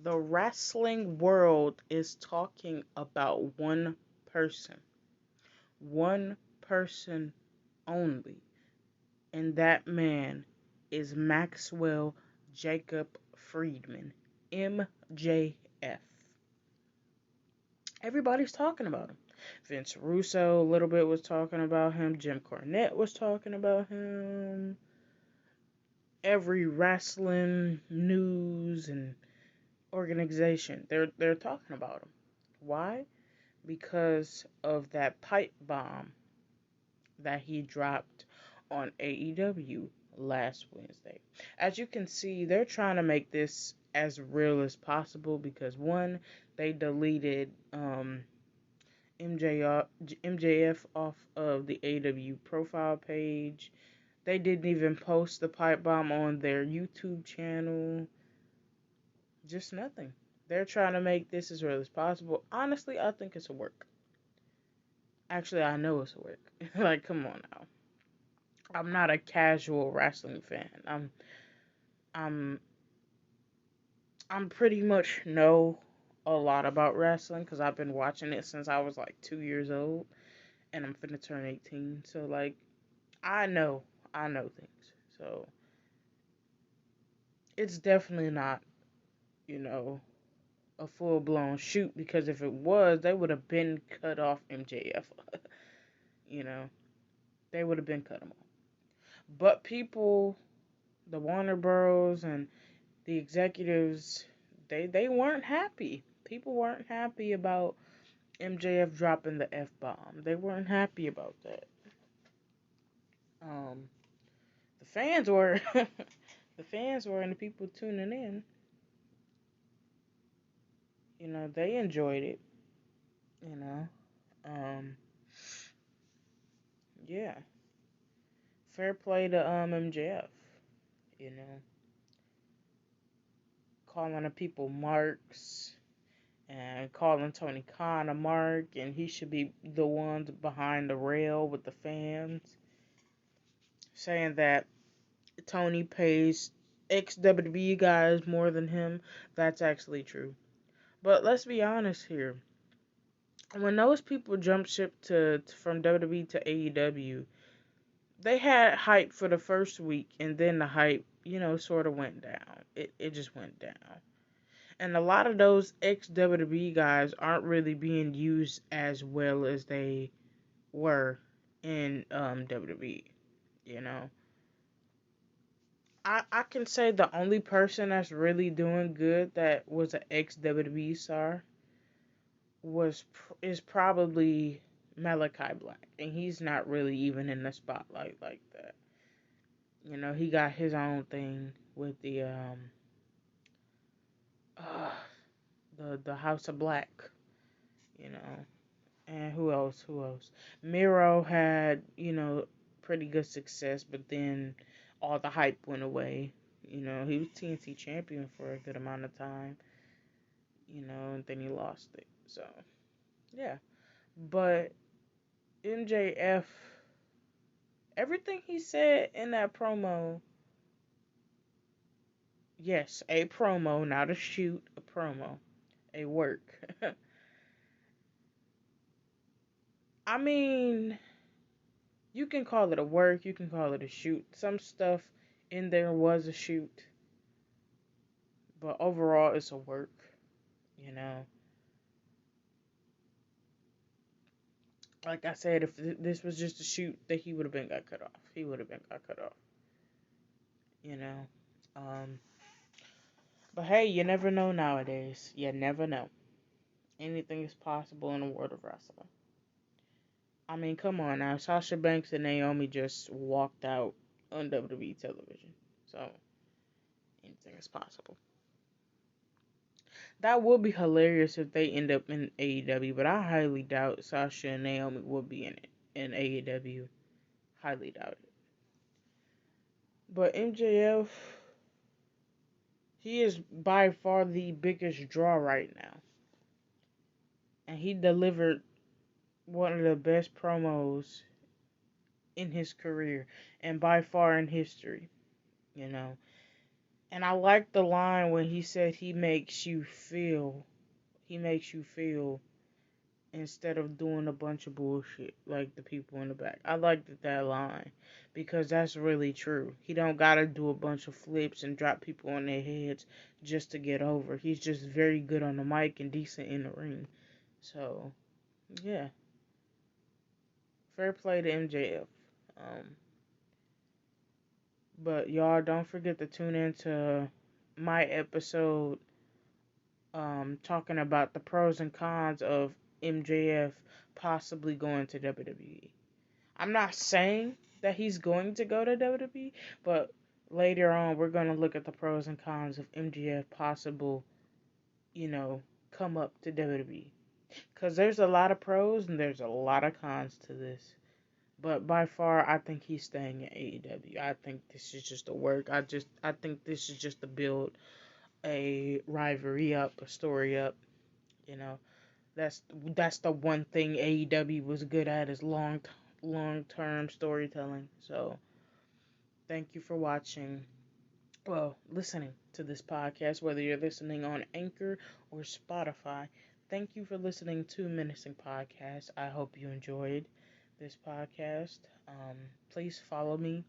The wrestling world is talking about one person only, and that man is Maxwell Jacob Friedman, MJF. Everybody's talking about him. Vince Russo a little bit was talking about him. Jim Cornette was talking about him. Every wrestling news and organization, they're talking about him. Why? Because of that pipe bomb that he dropped on AEW last Wednesday. As you can see, they're trying to make this as real as possible because one, they deleted MJF off of the AEW profile page. They didn't even post the pipe bomb on their YouTube channel. Just nothing. They're trying to make this as real as possible. Honestly, I think it's a work. Actually, I know it's a work. Like, come on now. I'm not a casual wrestling fan. I'm I'm pretty much know a lot about wrestling because I've been watching it since I was like 2 years old, and I'm finna turn 18. So like, I know I know things. So it's definitely not, you know, a full blown shoot because if it was, they would have been cut off MJF. You know, they would have been cut him off. But people, the Warner Bros. And the executives, they weren't happy. People weren't happy about MJF dropping the F bomb. They weren't happy about that. Um, the fans were, the fans were, and the people tuning in. You know, they enjoyed it. You know, um, yeah, fair play to MJF. You know, calling the people marks and calling Tony Khan a mark, and he should be the ones behind the rail with the fans, saying that Tony pays ex-WWE guys more than him. That's actually true. But let's be honest here. When those people jumped ship to from WWE to AEW, they had hype for the first week, and then the hype, sort of went down. It just went down. And a lot of those ex-WWE guys aren't really being used as well as they were in WWE, you know. I can say the only person that's really doing good that was an ex WWE star is probably Malachi Black, and he's not really even in the spotlight like that. You know, he got his own thing with uh, the House of Black. You know, and who else? Who else? Miro had pretty good success, but then all the hype went away. You know, he was TNT champion for a good amount of time. And then he lost it. So yeah, but MJF, everything he said in that promo, yes, a promo, not a shoot, a promo, a work. I mean, you can call it a work, you can call it a shoot. Some stuff in there was a shoot, but overall it's a work, you know. Like I said, if this was just a shoot, that he would have been got cut off. He would have been got cut off, you know. Um, but hey, you never know nowadays. You never know. Anything is possible in the world of wrestling. I mean, come on now. Sasha Banks and Naomi just walked out on WWE television. So, anything is possible. That would be hilarious if they end up in AEW, but I highly doubt Sasha and Naomi will be in it in AEW. Highly doubt it. But MJF, he is by far the biggest draw right now. And he delivered one of the best promos in his career and by far in history, you know. And I like the line when he said he makes you feel. He makes you feel instead of doing a bunch of bullshit like the people in the back. I liked that line because that's really true. He don't gotta do a bunch of flips and drop people on their heads just to get over. He's just very good on the mic and decent in the ring. So yeah, fair play to MJF. But y'all don't forget to tune into my episode talking about the pros and cons of MJF possibly going to WWE. I'm not saying that he's going to go to WWE, but later on we're going to look at the pros and cons of MJF possible, you know, come up to WWE. Because there's a lot of pros and there's a lot of cons to this. But by far, I think he's staying in AEW. I think this is just a work. I think this is just to build a rivalry up, a story up. You know, that's the one thing AEW was good at is long term storytelling. So thank you for watching. Well, listening to this podcast, whether you're listening on Anchor or Spotify. Thank you for listening to Menacing Podcast. I hope you enjoyed this podcast. Please follow me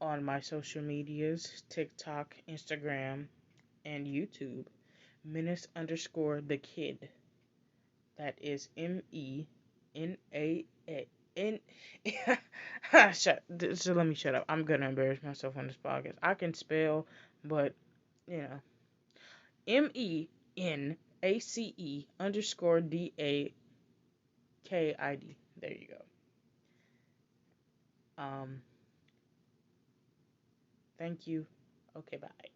on my social medias, TikTok, Instagram, and YouTube. Menace underscore the kid. That is MENAN. So let me shut up. I'm gonna embarrass myself on this podcast. I can spell, but you know, MENACE underscore DAKID. There you go. Thank you. Okay, bye.